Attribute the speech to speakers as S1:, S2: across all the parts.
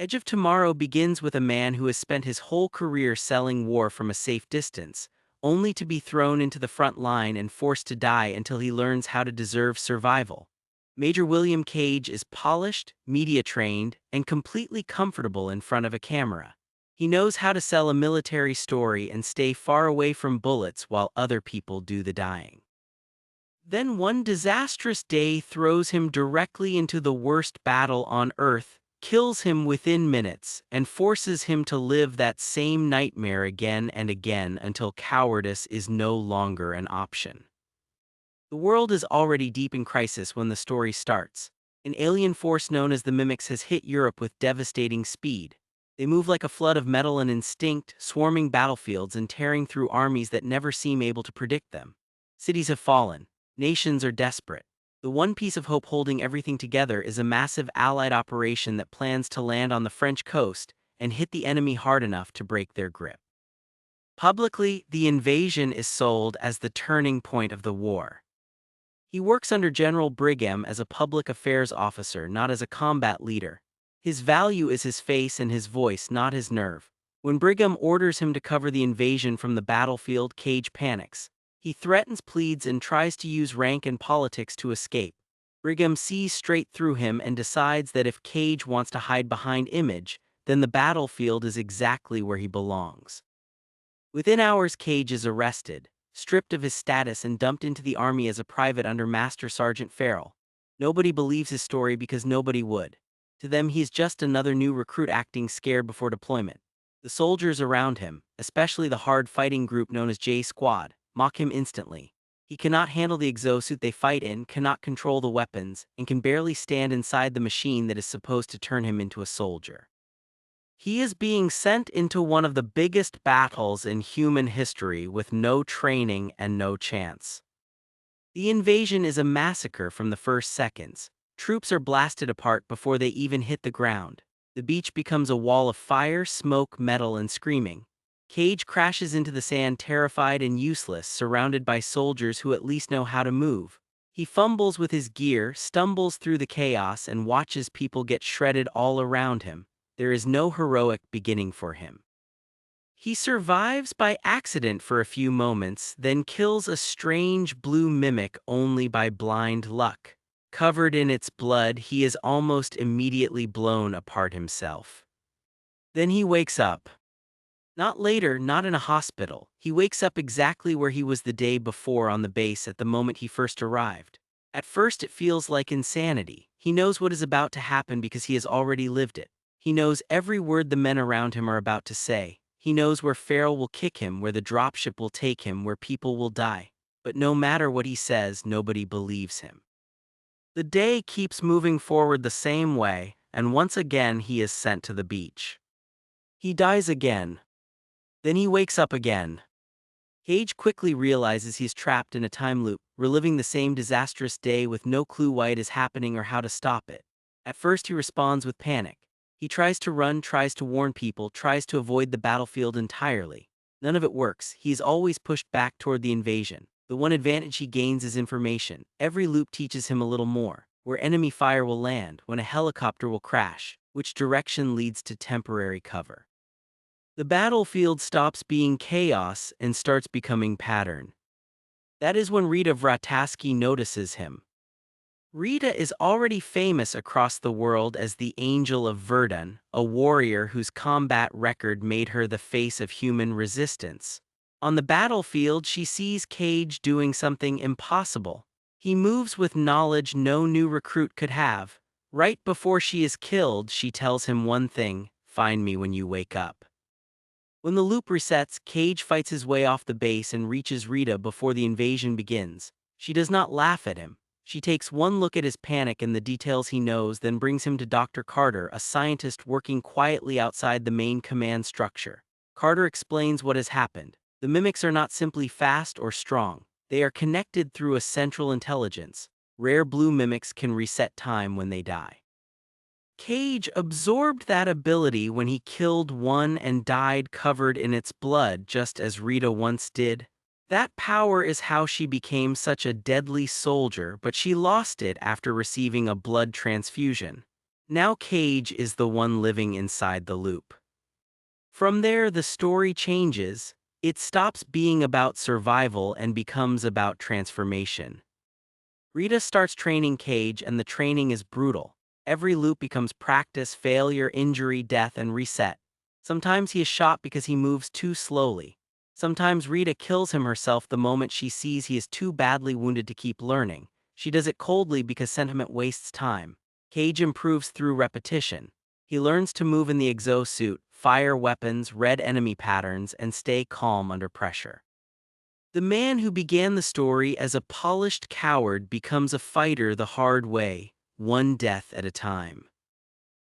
S1: Edge of Tomorrow begins with a man who has spent his whole career selling war from a safe distance, only to be thrown into the front line and forced to die until he learns how to deserve survival. Major William Cage is polished, media-trained, and completely comfortable in front of a camera. He knows how to sell a military story and stay far away from bullets while other people do the dying. Then one disastrous day throws him directly into the worst battle on Earth, kills him within minutes, and forces him to live that same nightmare again and again until cowardice is no longer an option. The world is already deep in crisis when the story starts. An alien force known as the Mimics has hit Europe with devastating speed. They move like a flood of metal and instinct, swarming battlefields and tearing through armies that never seem able to predict them. Cities have fallen. Nations are desperate. The one piece of hope holding everything together is a massive Allied operation that plans to land on the French coast and hit the enemy hard enough to break their grip. Publicly, the invasion is sold as the turning point of the war. He works under General Brigham as a public affairs officer, not as a combat leader. His value is his face and his voice, not his nerve. When Brigham orders him to cover the invasion from the battlefield, Cage panics. He threatens, pleads, and tries to use rank and politics to escape. Brigham sees straight through him and decides that if Cage wants to hide behind image, then the battlefield is exactly where he belongs. Within hours, Cage is arrested, stripped of his status and dumped into the army as a private under Master Sergeant Farrell. Nobody believes his story because nobody would. To them, he's just another new recruit acting scared before deployment. The soldiers around him, especially the hard-fighting group known as J Squad, mock him instantly. He cannot handle the exosuit they fight in, cannot control the weapons, and can barely stand inside the machine that is supposed to turn him into a soldier. He is being sent into one of the biggest battles in human history with no training and no chance. The invasion is a massacre from the first seconds. Troops are blasted apart before they even hit the ground. The beach becomes a wall of fire, smoke, metal, and screaming. Cage crashes into the sand terrified and useless, surrounded by soldiers who at least know how to move. He fumbles with his gear, stumbles through the chaos, and watches people get shredded all around him. There is no heroic beginning for him. He survives by accident for a few moments, then kills a strange blue mimic only by blind luck. Covered in its blood, he is almost immediately blown apart himself. Then he wakes up. Not later, not in a hospital. He wakes up exactly where he was the day before on the base at the moment he first arrived. At first it feels like insanity. He knows what is about to happen because he has already lived it. He knows every word the men around him are about to say. He knows where Farrell will kick him, where the dropship will take him, where people will die. But no matter what he says, nobody believes him. The day keeps moving forward the same way, and once again he is sent to the beach. He dies again. Then he wakes up again. Cage quickly realizes he's trapped in a time loop, reliving the same disastrous day with no clue why it is happening or how to stop it. At first he responds with panic. He tries to run, tries to warn people, tries to avoid the battlefield entirely. None of it works. He is always pushed back toward the invasion. The one advantage he gains is information. Every loop teaches him a little more. Where enemy fire will land, when a helicopter will crash, which direction leads to temporary cover. The battlefield stops being chaos and starts becoming pattern. That is when Rita Vrataski notices him. Rita is already famous across the world as the Angel of Verdun, a warrior whose combat record made her the face of human resistance. On the battlefield, she sees Cage doing something impossible. He moves with knowledge no new recruit could have. Right before she is killed, she tells him one thing: find me when you wake up. When the loop resets, Cage fights his way off the base and reaches Rita before the invasion begins. She does not laugh at him. She takes one look at his panic and the details he knows, then brings him to Dr. Carter, a scientist working quietly outside the main command structure. Carter explains what has happened. The mimics are not simply fast or strong. They are connected through a central intelligence. Rare blue mimics can reset time when they die. Cage absorbed that ability when he killed one and died covered in its blood, just as Rita once did. That power is how she became such a deadly soldier, but she lost it after receiving a blood transfusion. Now Cage is the one living inside the loop. From there, the story changes. It stops being about survival and becomes about transformation. Rita starts training Cage, and the training is brutal. Every loop becomes practice, failure, injury, death, and reset. Sometimes he is shot because he moves too slowly. Sometimes Rita kills him herself the moment she sees he is too badly wounded to keep learning. She does it coldly because sentiment wastes time. Cage improves through repetition. He learns to move in the exosuit, fire weapons, read enemy patterns, and stay calm under pressure. The man who began the story as a polished coward becomes a fighter the hard way, one death at a time.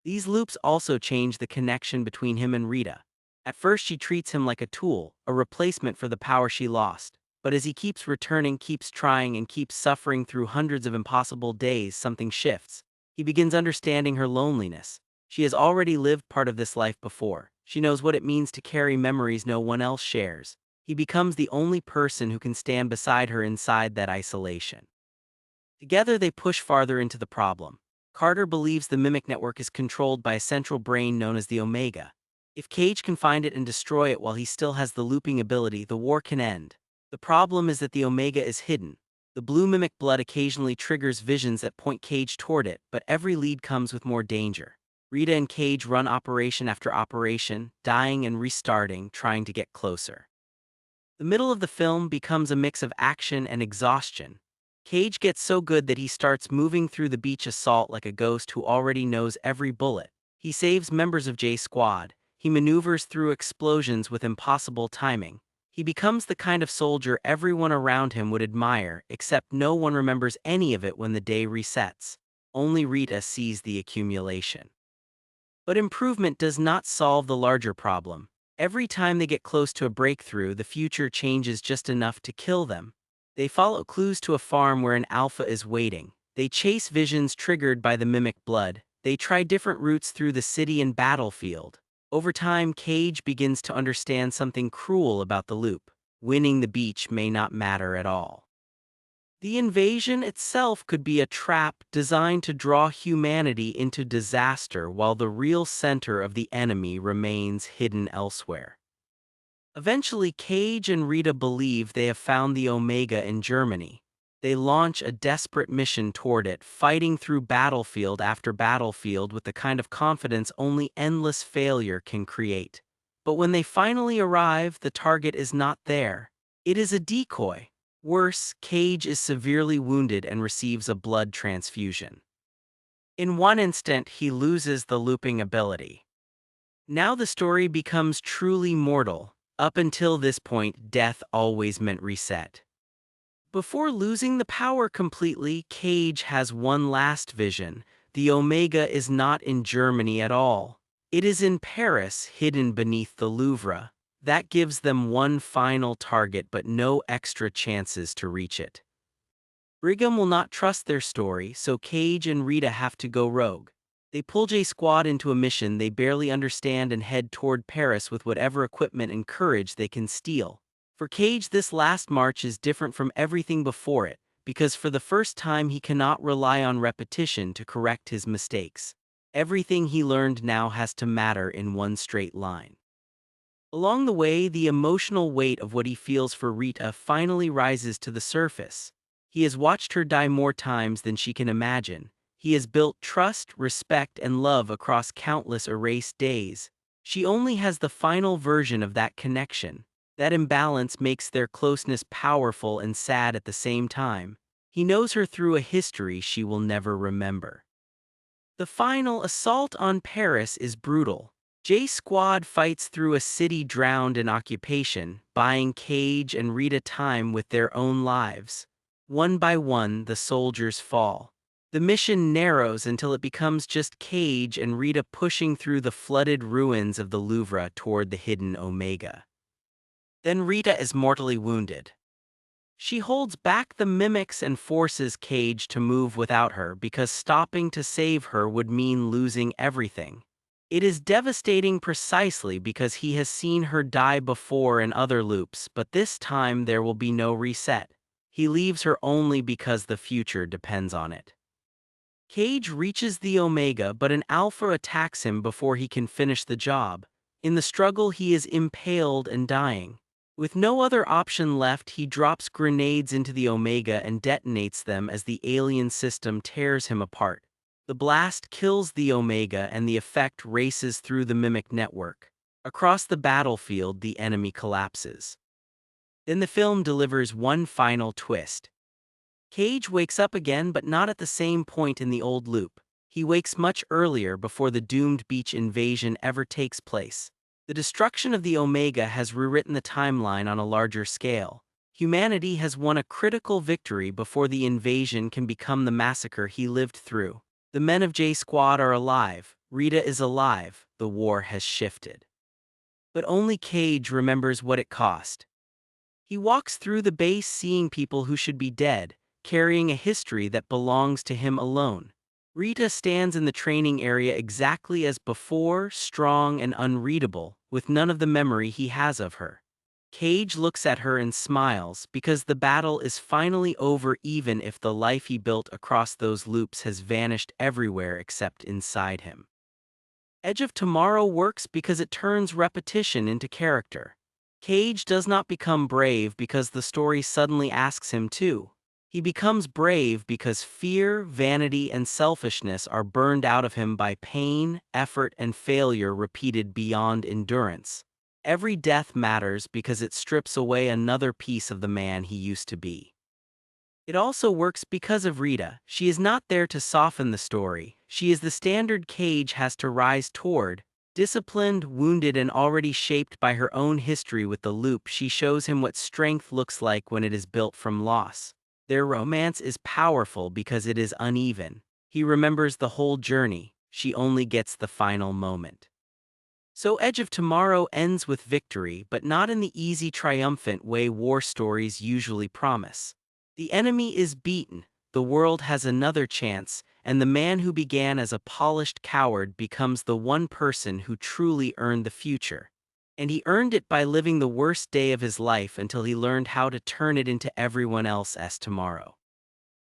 S1: These loops also change the connection between him and Rita. At first she treats him like a tool, a replacement for the power she lost. But as he keeps returning, keeps trying, and keeps suffering through hundreds of impossible days, something shifts. He begins understanding her loneliness. She has already lived part of this life before. She knows what it means to carry memories no one else shares. He becomes the only person who can stand beside her inside that isolation. Together they push farther into the problem. Carter believes the Mimic Network is controlled by a central brain known as the Omega. If Cage can find it and destroy it while he still has the looping ability, the war can end. The problem is that the Omega is hidden. The blue Mimic blood occasionally triggers visions that point Cage toward it, but every lead comes with more danger. Rita and Cage run operation after operation, dying and restarting, trying to get closer. The middle of the film becomes a mix of action and exhaustion. Cage gets so good that he starts moving through the beach assault like a ghost who already knows every bullet. He saves members of J's squad. He maneuvers through explosions with impossible timing. He becomes the kind of soldier everyone around him would admire, except no one remembers any of it when the day resets. Only Rita sees the accumulation. But improvement does not solve the larger problem. Every time they get close to a breakthrough, the future changes just enough to kill them. They follow clues to a farm where an alpha is waiting. They chase visions triggered by the mimic blood. They try different routes through the city and battlefield. Over time, Cage begins to understand something cruel about the loop. Winning the beach may not matter at all. The invasion itself could be a trap designed to draw humanity into disaster while the real center of the enemy remains hidden elsewhere. Eventually, Cage and Rita believe they have found the Omega in Germany. They launch a desperate mission toward it, fighting through battlefield after battlefield with the kind of confidence only endless failure can create. But when they finally arrive, the target is not there. It is a decoy. Worse, Cage is severely wounded and receives a blood transfusion. In one instant, he loses the looping ability. Now the story becomes truly mortal. Up until this point, death always meant reset. Before losing the power completely, Cage has one last vision. The Omega is not in Germany at all. It is in Paris, hidden beneath the Louvre. That gives them one final target but no extra chances to reach it. Brigham will not trust their story, so Cage and Rita have to go rogue. They pull J Squad into a mission they barely understand and head toward Paris with whatever equipment and courage they can steal. For Cage, this last march is different from everything before it, because for the first time he cannot rely on repetition to correct his mistakes. Everything he learned now has to matter in one straight line. Along the way, the emotional weight of what he feels for Rita finally rises to the surface. He has watched her die more times than she can imagine. He has built trust, respect, and love across countless erased days. She only has the final version of that connection. That imbalance makes their closeness powerful and sad at the same time. He knows her through a history she will never remember. The final assault on Paris is brutal. J Squad fights through a city drowned in occupation, buying Cage and Rita time with their own lives. One by one, the soldiers fall. The mission narrows until it becomes just Cage and Rita pushing through the flooded ruins of the Louvre toward the hidden Omega. Then Rita is mortally wounded. She holds back the mimics and forces Cage to move without her because stopping to save her would mean losing everything. It is devastating precisely because he has seen her die before in other loops, but this time there will be no reset. He leaves her only because the future depends on it. Cage reaches the Omega, but an Alpha attacks him before he can finish the job. In the struggle, he is impaled and dying. With no other option left, he drops grenades into the Omega and detonates them as the alien system tears him apart. The blast kills the Omega and the effect races through the Mimic network. Across the battlefield, the enemy collapses. Then the film delivers one final twist. Cage wakes up again, but not at the same point in the old loop. He wakes much earlier, before the doomed beach invasion ever takes place. The destruction of the Omega has rewritten the timeline on a larger scale. Humanity has won a critical victory before the invasion can become the massacre he lived through. The men of J Squad are alive, Rita is alive, the war has shifted. But only Cage remembers what it cost. He walks through the base seeing people who should be dead, carrying a history that belongs to him alone. Rita stands in the training area exactly as before, strong and unreadable, with none of the memory he has of her. Cage looks at her and smiles, because the battle is finally over, even if the life he built across those loops has vanished everywhere except inside him. Edge of Tomorrow works because it turns repetition into character. Cage does not become brave because the story suddenly asks him to. He becomes brave because fear, vanity, and selfishness are burned out of him by pain, effort, and failure repeated beyond endurance. Every death matters because it strips away another piece of the man he used to be. It also works because of Rita. She is not there to soften the story. She is the standard Cage has to rise toward. Disciplined, wounded, and already shaped by her own history with the loop, she shows him what strength looks like when it is built from loss. Their romance is powerful because it is uneven. He remembers the whole journey. She only gets the final moment. So Edge of Tomorrow ends with victory, but not in the easy, triumphant way war stories usually promise. The enemy is beaten, the world has another chance, and the man who began as a polished coward becomes the one person who truly earned the future. And he earned it by living the worst day of his life until he learned how to turn it into everyone else's tomorrow.